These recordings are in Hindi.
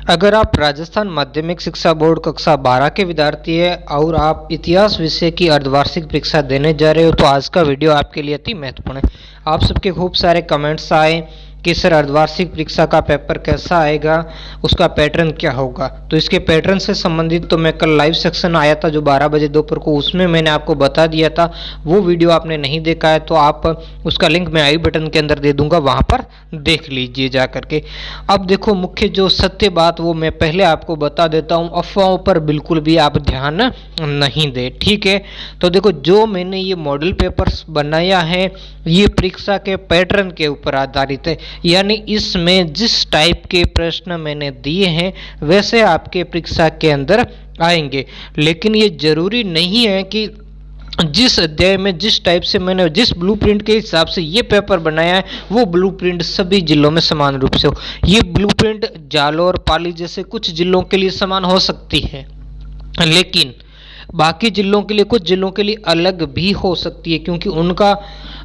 अगर आप राजस्थान माध्यमिक शिक्षा बोर्ड कक्षा 12 के विद्यार्थी हैं और आप इतिहास विषय की अर्धवार्षिक परीक्षा देने जा रहे हो तो आज का वीडियो आपके लिए अति महत्वपूर्ण है। आप सबके खूब सारे कमेंट्स आए कि सर अर्धवार्षिक परीक्षा का पेपर कैसा आएगा, उसका पैटर्न क्या होगा। तो इसके पैटर्न से संबंधित तो मैं कल लाइव सेक्शन आया था जो 12 बजे दोपहर को, उसमें मैंने आपको बता दिया था। वो वीडियो आपने नहीं देखा है तो आप उसका लिंक मैं आई बटन के अंदर दे दूंगा, वहां पर देख लीजिए जा करके। अब देखो, मुख्य जो सत्य बात वो मैं पहले आपको बता देता हूँ, अफवाहों पर बिल्कुल भी आप ध्यान नहीं दें, ठीक है। तो देखो, जो मैंने ये मॉडल पेपर्स बनाया है ये परीक्षा के पैटर्न के ऊपर आधारित है, यानी इसमें जिस टाइप के प्रश्न मैंने दिए हैं वैसे आपके परीक्षा के अंदर आएंगे। लेकिन ये जरूरी नहीं है कि जिस अध्याय में जिस टाइप से मैंने जिस ब्लूप्रिंट के हिसाब से ये पेपर बनाया है वो ब्लूप्रिंट सभी जिलों में समान रूप से हो। ये ब्लूप्रिंट जालौर, पाली जैसे कुछ जिलों के लिए समान हो सकती है, लेकिन बाकी जिलों के लिए, कुछ जिलों के लिए अलग भी हो सकती है, क्योंकि उनका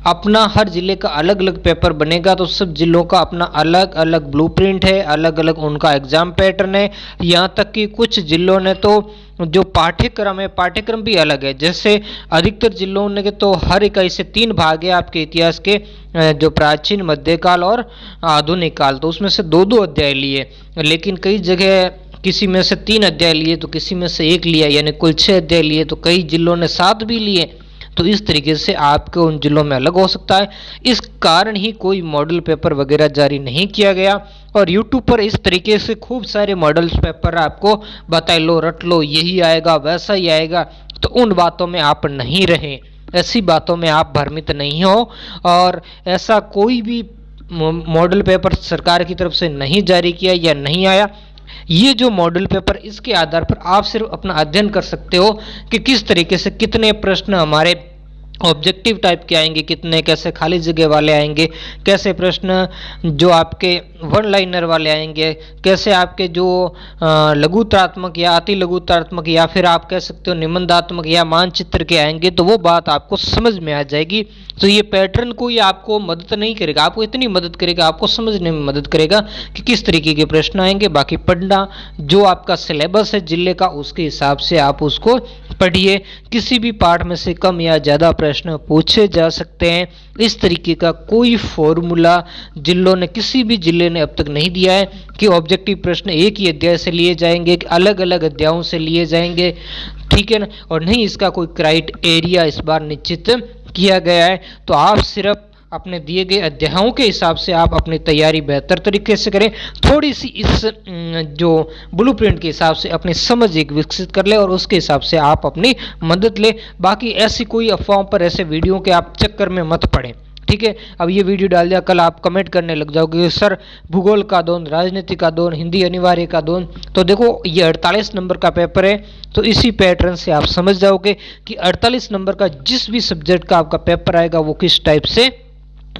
अपना हर जिले का अलग अलग पेपर बनेगा। तो सब जिलों का अपना अलग अलग ब्लूप्रिंट है, अलग अलग उनका एग्जाम पैटर्न है। यहाँ तक कि कुछ जिलों ने तो जो पाठ्यक्रम है, पाठ्यक्रम भी अलग है। जैसे अधिकतर जिलों ने तो हर इकाई से 3 भाग है आपके इतिहास के, जो प्राचीन, मध्यकाल और आधुनिक काल, तो उसमें से 2-2 अध्याय लिए। लेकिन कई जगह किसी में से 3 अध्याय लिए तो किसी में से 1 लिया, यानी कुल 6 अध्याय लिए, तो कई जिलों ने 7 भी लिए। तो इस तरीके से आपके उन जिलों में अलग हो सकता है। इस कारण ही कोई मॉडल पेपर वगैरह जारी नहीं किया गया। और यूट्यूब पर इस तरीके से खूब सारे मॉडल पेपर आपको बताए, लो रट लो, यही आएगा वैसा ही आएगा। तो उन बातों में आप नहीं रहें, ऐसी बातों में आप भ्रमित नहीं हो। और ऐसा कोई भी मॉडल पेपर सरकार की तरफ से नहीं जारी किया या नहीं आया। ये जो मॉडल पेपर, इसके आधार पर आप सिर्फ अपना अध्ययन कर सकते हो कि किस तरीके से कितने प्रश्न हमारे ऑब्जेक्टिव टाइप के आएंगे, कितने कैसे खाली जगह वाले आएंगे, कैसे प्रश्न जो आपके वन लाइनर वाले आएंगे, कैसे आपके जो लघुत्रात्मक या अति लघुत्रात्मक या फिर आप कह सकते हो निबंधात्मक या मानचित्र के आएंगे। तो वो बात आपको समझ में आ जाएगी। तो ये पैटर्न कोई आपको मदद नहीं करेगा, आपको इतनी मदद करेगा, आपको समझने में मदद करेगा कि किस तरीके के प्रश्न आएंगे। बाकी पढ़ना, जो आपका सिलेबस है जिले का, उसके हिसाब से आप उसको पढ़िए। किसी भी पाठ में से कम या ज़्यादा प्रश्न पूछे जा सकते हैं। इस तरीके का कोई फॉर्मूला जिलों ने, किसी भी जिले ने अब तक नहीं दिया है कि ऑब्जेक्टिव प्रश्न एक ही अध्याय से लिए जाएंगे, अलग अलग अध्यायों से लिए जाएंगे, ठीक है ना। और नहीं, इसका कोई क्राइटेरिया इस बार निश्चित किया गया है। तो आप सिर्फ अपने दिए गए अध्यायों के हिसाब से आप अपनी तैयारी बेहतर तरीके से करें। थोड़ी सी इस जो ब्लूप्रिंट के हिसाब से अपनी समझ एक विकसित कर ले और उसके हिसाब से आप अपनी मदद ले। बाकी ऐसी कोई अफवाहों पर, ऐसे वीडियो के आप चक्कर में मत पड़ें, ठीक है। अब ये वीडियो डाल दिया, कल आप कमेंट करने लग जाओगे सर भूगोल का दोन, राजनीति का दोन, हिंदी अनिवार्य का दोन। तो देखो, ये 48 नंबर का पेपर है, तो इसी पैटर्न से आप समझ जाओगे कि 48 नंबर का जिस भी सब्जेक्ट का आपका पेपर आएगा वो किस टाइप से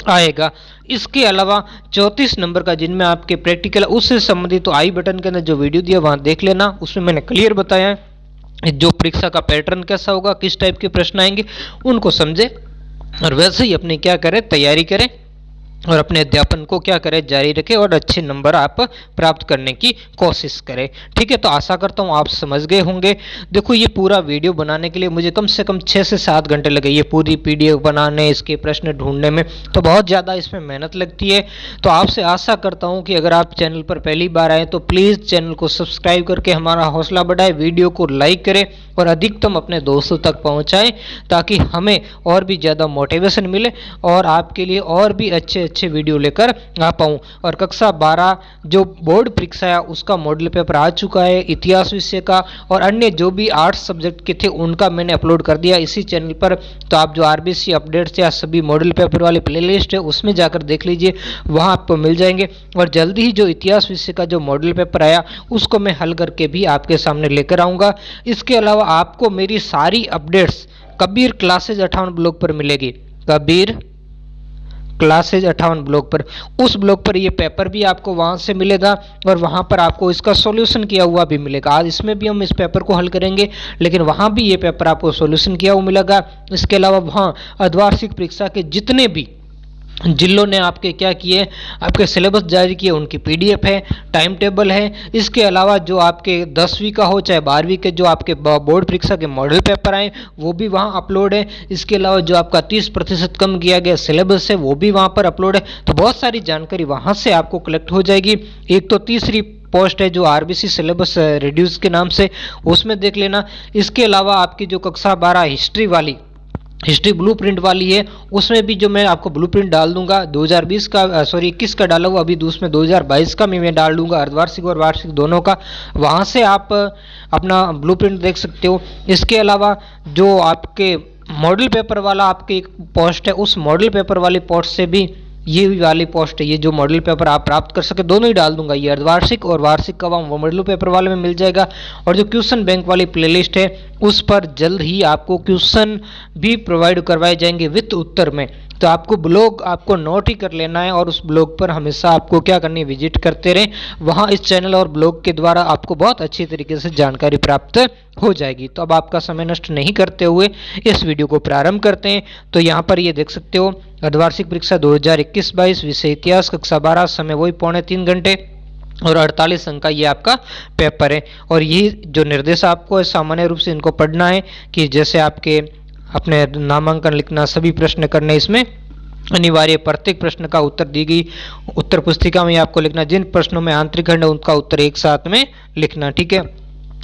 आएगा। इसके अलावा 34 नंबर का जिनमें आपके प्रैक्टिकल, उससे संबंधित तो आई बटन के अंदर जो वीडियो दिया वहां देख लेना, उसमें मैंने क्लियर बताया है जो परीक्षा का पैटर्न कैसा होगा, किस टाइप के प्रश्न आएंगे, उनको समझे और वैसे ही अपनी क्या करें, तैयारी करें और अपने अध्यापन को क्या करें, जारी रखें और अच्छे नंबर आप प्राप्त करने की कोशिश करें, ठीक है। तो आशा करता हूँ आप समझ गए होंगे। देखो, ये पूरा वीडियो बनाने के लिए मुझे कम से कम 6 से 7 घंटे लगे, ये पूरी पीडीएफ बनाने, इसके प्रश्न ढूंढने में, तो बहुत ज़्यादा इसमें मेहनत लगती है। तो आपसे आशा करता हूँ कि अगर आप चैनल पर पहली बार आए तो प्लीज़ चैनल को सब्सक्राइब करके हमारा हौसला बढ़ाएं, वीडियो को लाइक करें और अधिकतम अपने दोस्तों तक पहुँचाएँ, ताकि हमें और भी ज़्यादा मोटिवेशन मिले और आपके लिए और भी अच्छे वीडियो लेकर आ पाऊँ। और कक्षा 12 जो बोर्ड परीक्षा है उसका मॉडल पेपर आ चुका है, इतिहास विषय का और अन्य जो भी आर्ट्स सब्जेक्ट के थे उनका मैंने अपलोड कर दिया इसी चैनल पर। तो आप जो आरबीसी अपडेट्स या सभी मॉडल पेपर वाली प्लेलिस्ट है उसमें जाकर देख लीजिए, वहाँ आपको मिल जाएंगे। और जल्दी ही जो इतिहास विषय का जो मॉडल पेपर आया उसको मैं हल करके भी आपके सामने लेकर आऊँगा। इसके अलावा आपको मेरी सारी अपडेट्स कबीर क्लासेज 58 ब्लॉग पर मिलेगी, कबीर क्लासेज 58 ब्लॉग पर। उस ब्लॉग पर ये पेपर भी आपको वहां से मिलेगा और वहां पर आपको इसका सॉल्यूशन किया हुआ भी मिलेगा। आज इसमें भी हम इस पेपर को हल करेंगे, लेकिन वहां भी ये पेपर आपको सॉल्यूशन किया हुआ मिलेगा। इसके अलावा वहां अर्धवार्षिक परीक्षा के जितने भी जिलों ने आपके क्या किए, आपके सिलेबस जारी किए, उनकी पीडीएफ है, टाइम टेबल है। इसके अलावा जो आपके 10वीं का हो चाहे 12वीं के जो आपके बोर्ड परीक्षा के मॉडल पेपर आए वो भी वहाँ अपलोड है। इसके अलावा जो आपका 30% कम किया गया सिलेबस है वो भी वहाँ पर अपलोड है। तो बहुत सारी जानकारी वहाँ से आपको कलेक्ट हो जाएगी। एक तो तीसरी पोस्ट है जो आरबीसी सिलेबस रिड्यूस के नाम से, उसमें देख लेना। इसके अलावा आपकी जो कक्षा 12 हिस्ट्री ब्लूप्रिंट वाली है, उसमें भी जो मैं आपको ब्लूप्रिंट डाल दूंगा 2020 का, सॉरी 21 का डाला हुआ, अभी उसमें 2022 का भी मैं डाल दूंगा, अर्धवार्षिक और वार्षिक दोनों का। वहाँ से आप अपना ब्लूप्रिंट देख सकते हो। इसके अलावा जो आपके मॉडल पेपर वाला आपकी एक पोस्ट है, उस मॉडल पेपर वाली पोस्ट से भी ये वाली पोस्ट है, ये जो मॉडल पेपर आप प्राप्त कर सके, दोनों ही डाल दूंगा, ये अर्धवार्षिक और वार्षिक का वो मॉडल पेपर वाले में मिल जाएगा। और जो क्वेश्चन बैंक वाली प्लेलिस्ट है उस पर जल्द ही आपको क्वेश्चन भी प्रोवाइड करवाए जाएंगे विद उत्तर में। तो आपको ब्लॉग आपको नोट ही कर लेना है और उस ब्लॉग पर हमेशा आपको क्या करनी है, विजिट करते रहें। वहाँ इस चैनल और ब्लॉग के द्वारा आपको बहुत अच्छी तरीके से जानकारी प्राप्त हो जाएगी। तो अब आपका समय नष्ट नहीं करते हुए इस वीडियो को प्रारंभ करते हैं। तो यहाँ पर ये देख सकते हो, अर्धवार्षिक परीक्षा 2021-22, विषय इतिहास, कक्षा 12, समय वही 3.25 घंटे और 48 अंक का ये आपका पेपर है। और ये जो निर्देश आपको है सामान्य रूप से इनको पढ़ना है कि जैसे आपके अपने नामांकन लिखना, सभी प्रश्न करने, इसमें अनिवार्य, प्रत्येक प्रश्न का उत्तर दी गई उत्तर पुस्तिका में आपको लिखना, जिन प्रश्नों में आंतरिक खंड है उनका उत्तर एक साथ में लिखना। ठीक है,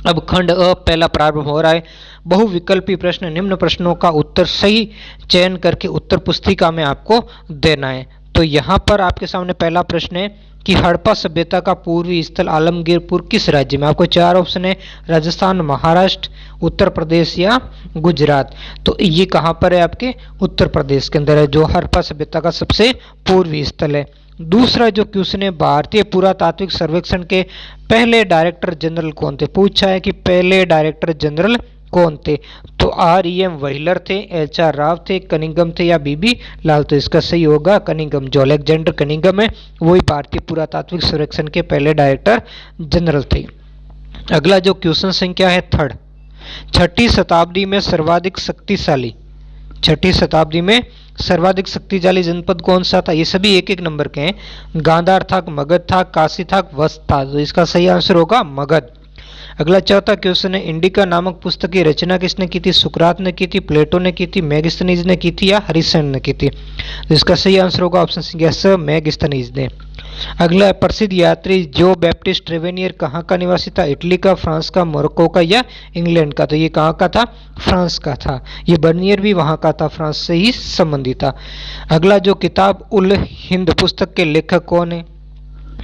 अब खंड अ पहला प्रारंभ हो रहा है। बहुविकल्पी प्रश्न, निम्न प्रश्नों का उत्तर सही चयन करके उत्तर पुस्तिका में आपको देना है। तो यहाँ पर आपके सामने पहला प्रश्न है कि हड़प्पा सभ्यता का पूर्वी स्थल आलमगीरपुर किस राज्य में। आपको 4 ऑप्शन है, राजस्थान, महाराष्ट्र, उत्तर प्रदेश या गुजरात। तो ये कहाँ पर है, आपके उत्तर प्रदेश के अंदर है जो हड़प्पा सभ्यता का सबसे पूर्वी स्थल है। दूसरा जो क्वेश्चन है, भारतीय पुरातात्विक सर्वेक्षण के पहले डायरेक्टर जनरल कौन थे। पूछा है कि पहले डायरेक्टर जनरल कौन थे। तो REM व्हीलर थे, HR राव थे, कनिंगम थे या BB लाल। तो इसका सही होगा कनिंगम, जो अलेक्जेंडर कनिंगम है वही भारतीय पुरातात्विक सर्वेक्षण के पहले डायरेक्टर जनरल थे। अगला जो क्वेश्चन संख्या है थर्ड, 6ठी शताब्दी में सर्वाधिक शक्तिशाली, 6ठी शताब्दी में सर्वाधिक शक्तिशाली जनपद कौन सा था। ये सभी एक एक नंबर के हैं। गांधार था, मगध था, काशी था, वस्त था। तो इसका सही आंसर होगा मगध। अगला चौथा क्वेश्चन है, इंडिका नामक पुस्तक की रचना किसने की थी। सुकरात ने की थी, प्लेटो ने की थी, मैगस्थनीज ने की थी या हरिसन ने की थी। तो इसका सही आंसर होगा ऑप्शन संख्या स, मैगस्थनीज ने। अगला प्रसिद्ध यात्री जो बैप्टिस्ट ट्रेवेनियर कहाँ का निवासी था। इटली का, फ्रांस का, मोरक्को का या इंग्लैंड का। तो ये कहाँ का था, फ्रांस का था। ये बर्नियर भी वहाँ का था, फ्रांस से ही संबंधित था। अगला जो किताब उल हिंद पुस्तक के लेखक कौन है।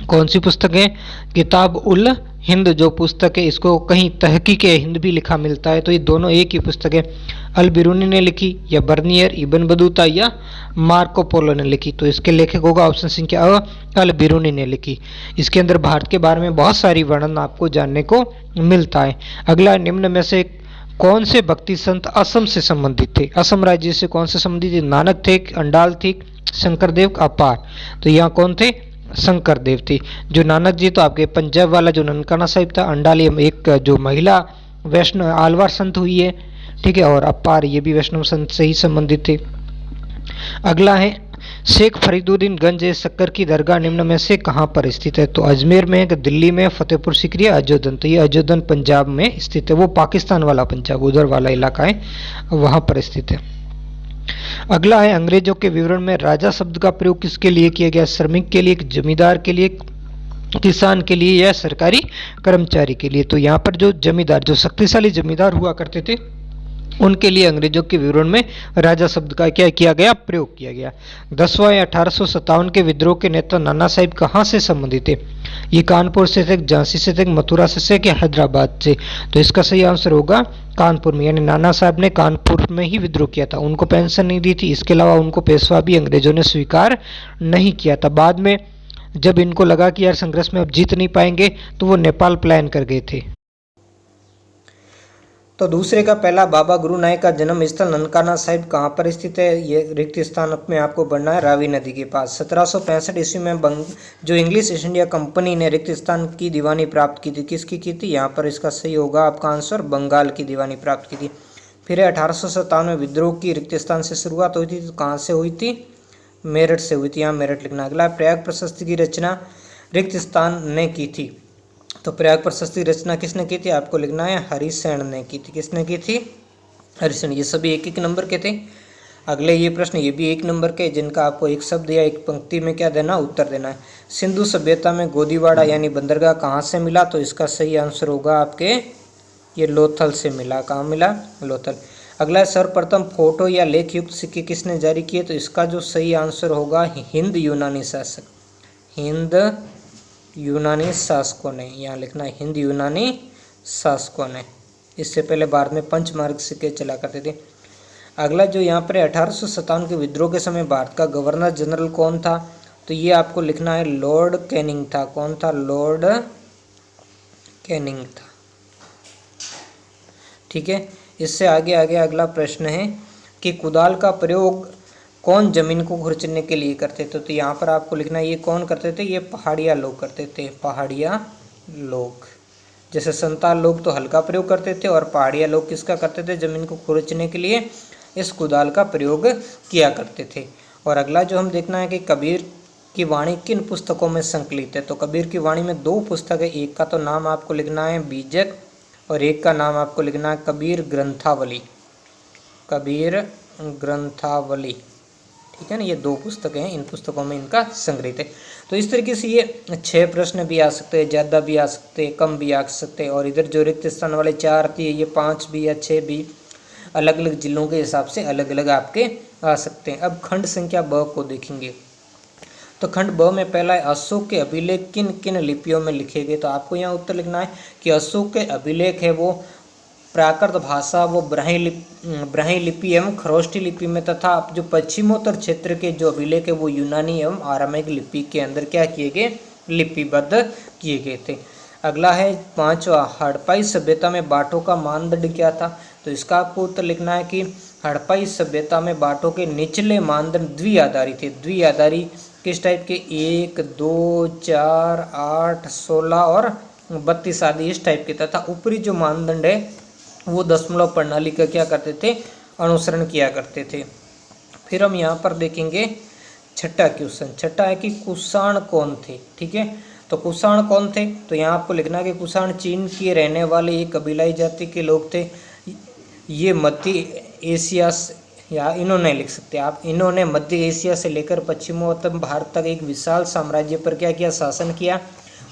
कौन सी पुस्तक है, किताब उल हिंद जो पुस्तक है, इसको कहीं तहकीक हिंद भी लिखा मिलता है। तो ये दोनों एक ही पुस्तक है। अल बिरूनी ने लिखी या बर्नियर, इब्न बतूता या मार्को पोलो ने लिखी। तो इसके लेखक होगा ऑप्शन संख्या अ, अल बिरूनी ने लिखी। इसके अंदर भारत के बारे में बहुत सारी वर्णन आपको जानने को मिलता है। अगला, निम्न में से कौन से भक्ति संत असम से संबंधित थे। असम राज्य से कौन से संबंधित थे। नानक थे, अंडाल थी, शंकरदेव, अपार। तो यहाँ कौन थे, शंकर देव थी। जो नानक जी तो आपके पंजाब वाला जो ननकाना साहिब था, अंडाली एक जो महिला वैष्णव आलवार संत हुई है, ठीक है, और अपार ये भी वैष्णव संत से ही संबंधित थे। अगला है, शेख फरीदुद्दीन गंज शक्कर की दरगाह निम्न में से कहाँ पर स्थित है। तो अजमेर में, दिल्ली में, फतेहपुर सीकरी या अजोधन। तो ये अजोधन पंजाब में स्थित है, वो पाकिस्तान वाला पंजाब उधर वाला इलाका है, वहाँ पर स्थित है। अगला है, अंग्रेजों के विवरण में राजा शब्द का प्रयोग किसके लिए किया गया। श्रमिक के लिए, जमींदार के लिए, किसान के लिए या सरकारी कर्मचारी के लिए। तो यहाँ पर जो जमींदार, जो शक्तिशाली जमींदार हुआ करते थे, उनके लिए अंग्रेजों के विवरण में राजा शब्द का क्या किया गया, प्रयोग किया गया। 10वां या 1857 के विद्रोह के नेता नाना साहिब कहाँ से संबंधित थे। ये कानपुर से थे, झांसी से थे, मथुरा से थे, हैदराबाद से। तो इसका सही आंसर होगा कानपुर में, यानी नाना साहब ने कानपुर में ही विद्रोह किया था। उनको पेंशन नहीं दी थी, इसके अलावा उनको पेशवा भी अंग्रेजों ने स्वीकार नहीं किया था। बाद में जब इनको लगा कि यार संघर्ष में अब जीत नहीं पाएंगे, तो वो नेपाल पलायन कर गए थे। तो दूसरे का पहला, बाबा गुरु नानक का जन्म स्थल ननकाना साहिब कहाँ पर स्थित है। ये रिक्त स्थान में आपको बढ़ना है, रावी नदी के पास। 1765 ईस्वी में जो इंग्लिश ईस्ट इंडिया कंपनी ने रिक्त स्थान की दीवानी प्राप्त की थी, किसकी की थी। यहाँ पर इसका सही होगा आपका आंसर, बंगाल की दीवानी प्राप्त की थी। फिर 1857 में विद्रोह की रिक्त स्थान से शुरुआत हुई थी, तो कहाँ से हुई थी, मेरठ से हुई थी, यहाँ मेरठ लिखना। अगला प्रयाग प्रशस्ति की रचना रिक्त स्थान ने की थी। तो प्रयाग प्रशस्ति रचना किसने की थी, आपको लिखना है हरिसेन ने की थी। किसने की थी, हरिसेन। ये सभी एक एक नंबर के थे। अगले ये प्रश्न ये भी एक नंबर के, जिनका आपको एक शब्द या एक पंक्ति में क्या देना, उत्तर देना है। सिंधु सभ्यता में गोदीवाड़ा यानी बंदरगाह कहाँ से मिला, तो इसका सही आंसर होगा आपके ये लोथल से मिला। कहाँ मिला, लोथल। अगला सर्वप्रथम फोटो या लेख युक्त सिक्के किसने जारी किए, तो इसका जो सही आंसर होगा हिंद यूनानी शासक, हिंद यूनानी शासकों ने। यहाँ लिखना है हिंद यूनानी शासकों ने। इससे पहले भारत में पंचमार्ग सिक्के चला करते थे। अगला जो यहाँ पर 1857 के विद्रोह के समय भारत का गवर्नर जनरल कौन था, तो ये आपको लिखना है लॉर्ड कैनिंग था। कौन था, लॉर्ड कैनिंग था। ठीक है, इससे आगे अगला प्रश्न है कि कुदाल का प्रयोग कौन जमीन को खुरचने के लिए करते थे, तो यहाँ पर आपको लिखना है ये कौन करते थे, ये पहाड़िया लोग करते थे। पहाड़िया लोग, जैसे संताल लोग तो हल का प्रयोग करते थे, और पहाड़िया लोग किसका करते थे, जमीन को खुरचने के लिए इस कुदाल का प्रयोग किया करते थे। और अगला जो हम देखना है कि कबीर की वाणी किन पुस्तकों में संकलित है, तो कबीर की वाणी में 2 पुस्तक है। एक का तो नाम आपको लिखना है बीजक, और एक का नाम आपको लिखना है कबीर ग्रंथावली। कबीर ग्रंथावली, ठीक है ना, ये 2 पुस्तकें हैं, इन पुस्तकों में इनका संग्रहित है। तो इस तरीके से ये 6 प्रश्न भी आ सकते हैं, ज़्यादा भी आ सकते हैं, कम भी आ सकते हैं। और इधर जो रिक्त स्थान वाले 4 थी, ये 5 भी या 6 भी अलग अलग जिलों के हिसाब से अलग अलग आपके आ सकते हैं। अब खंड संख्या ब को देखेंगे, तो खंड ब में पहला है अशोक के अभिलेख किन किन लिपियों में लिखे गए, तो आपको यहाँ उत्तर लिखना है कि अशोक के अभिलेख है वो प्राकृत भाषा, वो ब्राह्मी लिपि एवं खरोष्टी लिपि में, तथा जो पश्चिमोत्तर क्षेत्र के जो अभिलेख है वो यूनानी एवं आरामिक लिपि के अंदर क्या किए गए, लिपिबद्ध किए गए थे। अगला है 5वां, हड़प्पा सभ्यता में बाटों का मानदंड क्या था, तो इसका आपको उत्तर लिखना है कि हड़प्पा सभ्यता में बाटों के निचले मानदंड द्विआधारी थे। द्विआधारी किस टाइप के, 1, 2, 4, 8, 16 और 32 आदि इस टाइप के, तथा ऊपरी जो मानदंड है वो दशमलव प्रणाली का क्या करते थे, अनुसरण किया करते थे। फिर हम यहाँ पर देखेंगे छठा क्वेश्चन। छठा है कि कुषाण कौन थे। ठीक है, तो कुषाण कौन थे, तो यहाँ आपको लिखना है कि कुषाण चीन के रहने वाले एक कबीलाई जाति के लोग थे। ये मध्य एशिया से, या इन्होंने लिख सकते हैं आप, इन्होंने मध्य एशिया से लेकर पश्चिमोत्तर भारत तक एक विशाल साम्राज्य पर क्या किया, शासन किया,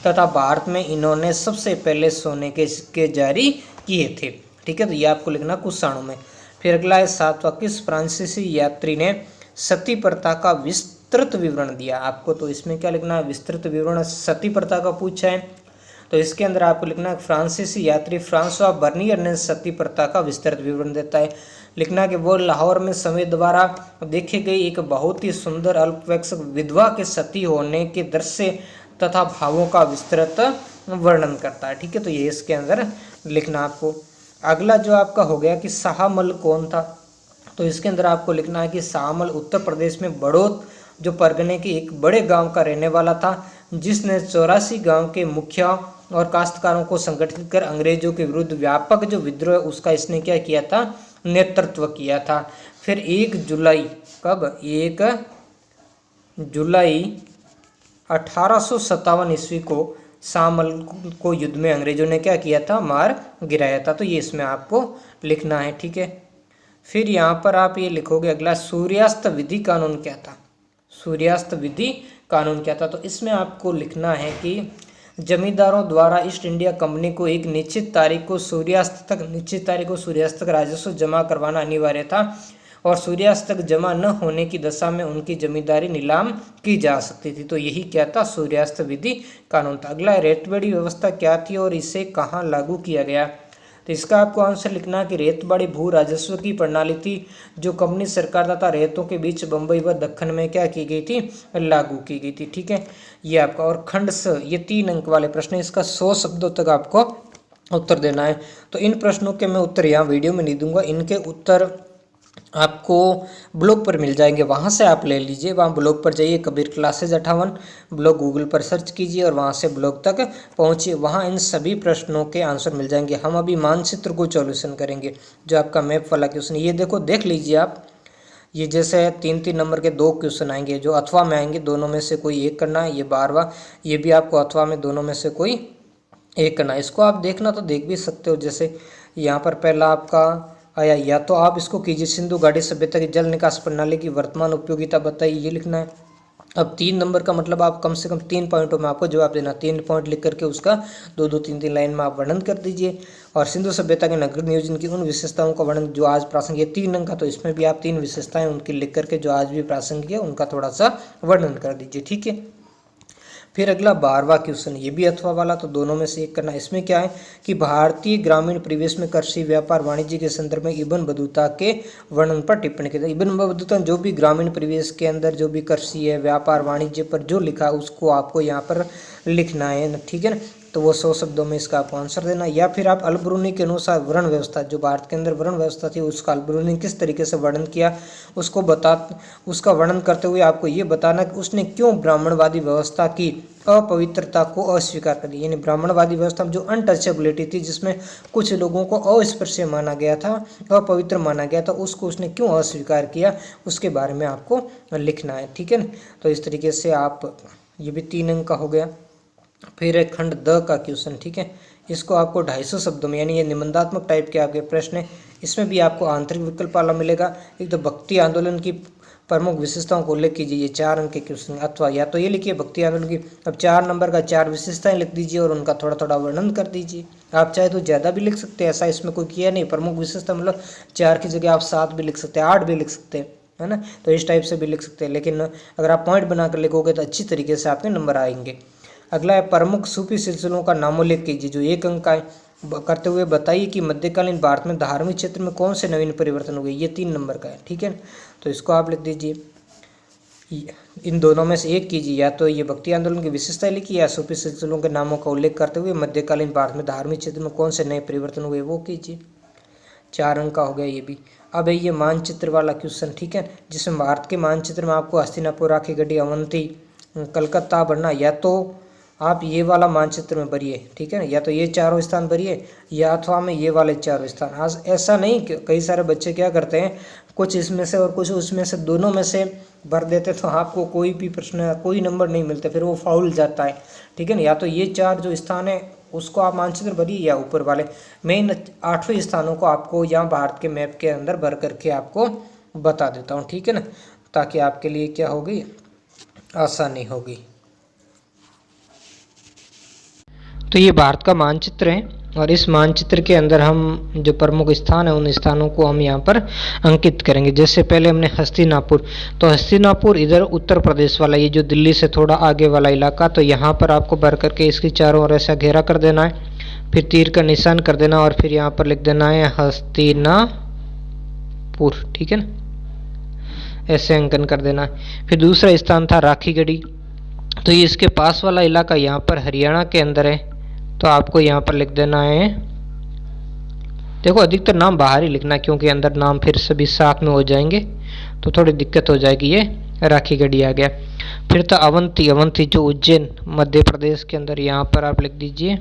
तथा भारत में इन्होंने सबसे पहले सोने के सिक्के जारी किए थे। ठीक है, तो ये आपको लिखना कुषाणों में। फिर अगला है 7वां, किस फ्रांसीसी यात्री ने सती प्रथा का विस्तृत विवरण दिया, आपको तो इसमें क्या लिखना है, विस्तृत विवरण सती प्रथा का पूछा है, तो इसके अंदर आपको लिखना है फ्रांसीसी यात्री फ्रांसवा बर्नियर ने सती प्रथा का विस्तृत विवरण देता है। लिखना कि वो लाहौर में समय द्वारा देखी गई एक बहुत ही सुंदर अल्पवयस्क विधवा के सती होने के दृश्य तथा भावों का विस्तृत वर्णन करता है। ठीक है, तो ये इसके अंदर लिखना आपको। अगला जो आपका हो गया कि शाहमल कौन था, तो इसके अंदर आपको लिखना है कि शाहमल उत्तर प्रदेश में बड़ौत जो परगने के एक बड़े गांव का रहने वाला था, जिसने 84 गांव के मुखिया और काश्तकारों को संगठित कर अंग्रेजों के विरुद्ध व्यापक जो विद्रोह है उसका इसने क्या किया था, नेतृत्व किया था। फिर 1 जुलाई, कब, 1 जुलाई 1857 ईस्वी को शाहमल को युद्ध में अंग्रेजों ने क्या किया था, मार गिराया था। तो ये इसमें आपको लिखना है। ठीक है, फिर यहाँ पर आप ये लिखोगे अगला, सूर्यास्त विधि कानून क्या था। सूर्यास्त विधि कानून क्या था, तो इसमें आपको लिखना है कि जमींदारों द्वारा ईस्ट इंडिया कंपनी को एक निश्चित तारीख को सूर्यास्त तक राजस्व जमा करवाना अनिवार्य था, और सूर्यास्त तक जमा न होने की दशा में उनकी जमींदारी नीलाम की जा सकती थी। तो यही क्या था, सूर्यास्त विधि कानून था। अगला रेतबाड़ी व्यवस्था क्या थी और इसे कहाँ लागू किया गया, तो इसका आपको आंसर लिखना है कि रेतबाड़ी भू राजस्व की प्रणाली थी जो कंपनी सरकार तथा रेतों के बीच बम्बई व दक्कन में क्या की गई थी, लागू की गई थी। ठीक है, ये आपका। और खंड स, ये 3 अंक वाले प्रश्न, इसका 100 शब्दों तक आपको उत्तर देना है। तो इन प्रश्नों के मैं उत्तर यहाँ वीडियो में नहीं दूंगा, इनके उत्तर आपको ब्लॉग पर मिल जाएंगे, वहाँ से आप ले लीजिए। वहाँ ब्लॉग पर जाइए, कबीर क्लासेज 58 ब्लॉग गूगल पर सर्च कीजिए और वहाँ से ब्लॉग तक पहुँचिए, वहाँ इन सभी प्रश्नों के आंसर मिल जाएंगे। हम अभी मानचित्र को सॉल्यूशन करेंगे, जो आपका मैप वाला क्वेश्चन, ये देखो, देख लीजिए आप, ये जैसे 3-3 नंबर के 2 क्वेश्चन आएंगे जो अथवा में आएंगे, दोनों में से कोई एक करना है। ये 12वां, ये भी आपको अथवा में दोनों में से कोई एक करना है। इसको आप देखना तो देख भी सकते हो। जैसे यहाँ पर पहला आपका आया, या तो आप इसको कीजिए, सिंधु घाटी सभ्यता की जल निकास प्रणाली की वर्तमान उपयोगिता बताइए, ये लिखना है। अब 3 नंबर का मतलब आप कम से कम 3 पॉइंटों में आपको जवाब देना। 3 पॉइंट लिख करके उसका 2-2, 3-3 लाइन में आप वर्णन कर दीजिए। और सिंधु सभ्यता के नगर नियोजन की उन विशेषताओं का वर्णन जो आज प्रासंगिक है। 3 अंक का, तो इसमें भी आप 3 विशेषताएं उनकी लिख करके जो आज भी प्रासंगिक है उनका थोड़ा सा वर्णन कर दीजिए, ठीक है। फिर अगला 12वां क्वेश्चन, ये भी अथवा वाला, तो दोनों में से एक करना। इसमें क्या है कि भारतीय ग्रामीण परिवेश में कृषि, व्यापार, वाणिज्य के संदर्भ में इब्न बतूता के वर्णन पर टिप्पणी की। इब्न बतूता जो भी ग्रामीण परिवेश के अंदर जो भी कृषि है, व्यापार, वाणिज्य पर जो लिखा है उसको आपको यहाँ पर लिखना है, ठीक है ना। तो वो 100 शब्दों में इसका आपको आंसर देना। या फिर आप अल-बरूनी के अनुसार वर्ण व्यवस्था, जो भारत के अंदर वर्ण व्यवस्था थी उसका अल-बरूनी किस तरीके से वर्णन किया उसका वर्णन करते हुए आपको ये बताना कि उसने क्यों ब्राह्मणवादी व्यवस्था की अपवित्रता को अस्वीकार कर दिया। यानी ब्राह्मणवादी व्यवस्था में जो अनटचेबिलिटी थी, जिसमें कुछ लोगों को अस्पृश्य माना गया था, अपवित्र माना गया था, उसको उसने क्यों अस्वीकार किया, उसके बारे में आपको लिखना है, ठीक है ना। तो इस तरीके से आप, ये भी 3 अंक का हो गया। फिर है खंड द का क्वेश्चन, ठीक है। इसको आपको 250 शब्दों में, यानी ये निबंधात्मक टाइप के आपके प्रश्न है। इसमें भी आपको आंतरिक विकल्प वाला मिलेगा। एक तो भक्ति आंदोलन की प्रमुख विशेषताओं को उल्लेख कीजिए, ये 4 अंक के क्वेश्चन। अथवा या तो ये लिखिए भक्ति आंदोलन की, अब 4 नंबर का 4 विशेषताएं लिख दीजिए और उनका थोड़ा थोड़ा वर्णन कर दीजिए। आप चाहे तो ज़्यादा भी लिख सकते हैं, ऐसा इसमें कोई किया नहीं। प्रमुख विशेषता मतलब 4 की जगह आप 7 भी लिख सकते हैं, 8 भी लिख सकते हैं, है ना। तो इस टाइप से भी लिख सकते हैं, लेकिन अगर आप पॉइंट बनाकर लिखोगे तो अच्छी तरीके से आपके नंबर आएंगे। अगला है प्रमुख सूफी सिलसिलों का नामोल्लेख कीजिए, जो 1 अंक का है। करते हुए बताइए कि मध्यकालीन भारत में धार्मिक क्षेत्र में कौन से नवीन परिवर्तन हुए, ये 3 नंबर का है, ठीक है। तो इसको आप लिख दीजिए। इन दोनों में से एक कीजिए, या तो ये भक्ति आंदोलन की विशेषताएं लिखिए या सूफी सिलसिलों के नामों का उल्लेख करते हुए मध्यकालीन भारत में धार्मिक क्षेत्र में कौन से नए परिवर्तन हुए वो कीजिए। 4 अंक का हो गया ये भी। अब है ये मानचित्र वाला क्वेश्चन, ठीक है, जिसमें भारत के मानचित्र में आपको हस्तिनापुर, राखीगढ़ी, अवंती, कलकत्ता भरना। या तो आप ये वाला मानचित्र में भरिए, ठीक है ना, या तो ये 4 स्थान भरिए, या अथवा में ये वाले 4 स्थान। आज ऐसा नहीं कि कई सारे बच्चे क्या करते हैं, कुछ इसमें से और कुछ उसमें से, दोनों में से भर देते, तो आपको कोई भी प्रश्न, कोई नंबर नहीं मिलते, फिर वो फाउल जाता है, ठीक है ना। या तो ये 4 जो स्थान है उसको आप मानचित्र भरिए, या ऊपर वाले मेन 8वें स्थानों को आपको यहाँ भारत के मैप के अंदर भर करके आपको बता देता हूँ, ठीक है ना, ताकि आपके लिए क्या होगी, आसानी होगी। तो ये भारत का मानचित्र है और इस मानचित्र के अंदर हम जो प्रमुख स्थान है उन स्थानों को हम यहाँ पर अंकित करेंगे। जैसे पहले हमने हस्तिनापुर, तो हस्तिनापुर इधर उत्तर प्रदेश वाला, ये जो दिल्ली से थोड़ा आगे वाला इलाका, तो यहाँ पर आपको भर करके इसकी चारों ओर ऐसा घेरा कर देना है, फिर तीर का निशान कर देना और फिर यहाँ पर लिख देना है हस्तिनापुर, ठीक है ना, ऐसे अंकन कर देना है। फिर दूसरा स्थान था राखीगढ़ी, तो ये इसके पास वाला इलाका यहाँ पर हरियाणा के अंदर है, तो आपको यहाँ पर लिख देना है, देखो अधिकतर नाम बाहर ही लिखना क्योंकि अंदर नाम फिर सभी साथ में हो जाएंगे तो थोड़ी दिक्कत हो जाएगी। ये राखीगढ़ी आ गया। फिर तो अवंती, अवंती जो उज्जैन मध्य प्रदेश के अंदर, यहाँ पर आप लिख दीजिए,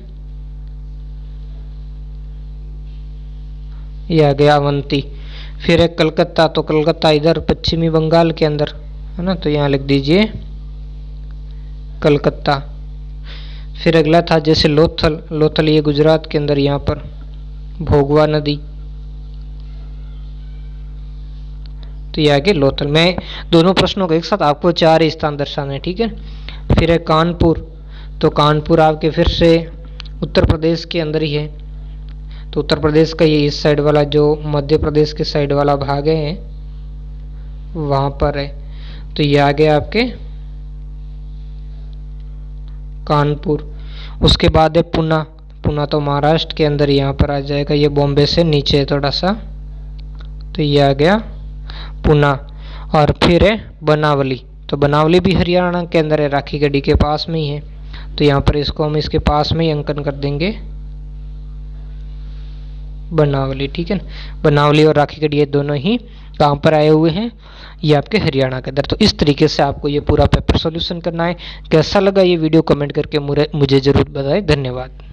ये आ गया अवंती। फिर है कलकत्ता, तो कलकत्ता इधर पश्चिमी बंगाल के अंदर है ना, तो यहाँ लिख दीजिए कलकत्ता। फिर अगला था जैसे लोथल, लोथल ये गुजरात के अंदर, यहाँ पर भोगवा नदी, तो ये आगे लोथल। मैं दोनों प्रश्नों को एक साथ आपको 4 स्थान दर्शाने हैं, ठीक है। फिर है कानपुर, तो कानपुर आपके फिर से उत्तर प्रदेश के अंदर ही है, तो उत्तर प्रदेश का ये इस साइड वाला जो मध्य प्रदेश के साइड वाला भाग है वहाँ पर है, तो ये आ गया आपके कानपुर। उसके बाद है पुणे, पुणे तो महाराष्ट्र के अंदर यहाँ पर आ जाएगा, ये बॉम्बे से नीचे है थोड़ा सा, तो ये आ गया पुणे। और फिर है बनावली, तो बनावली भी हरियाणा के अंदर है, राखीगढ़ी के पास में ही है, तो यहाँ पर इसको हम इसके पास में ही अंकन कर देंगे बनावली, ठीक है ना। बनावली और राखीगढ़ी ये दोनों ही कहाँ पर आए हुए हैं, ये आपके हरियाणा के अंदर। तो इस तरीके से आपको ये पूरा पेपर सॉल्यूशन करना है। कैसा लगा ये वीडियो कमेंट करके मुझे ज़रूर बताएं। धन्यवाद।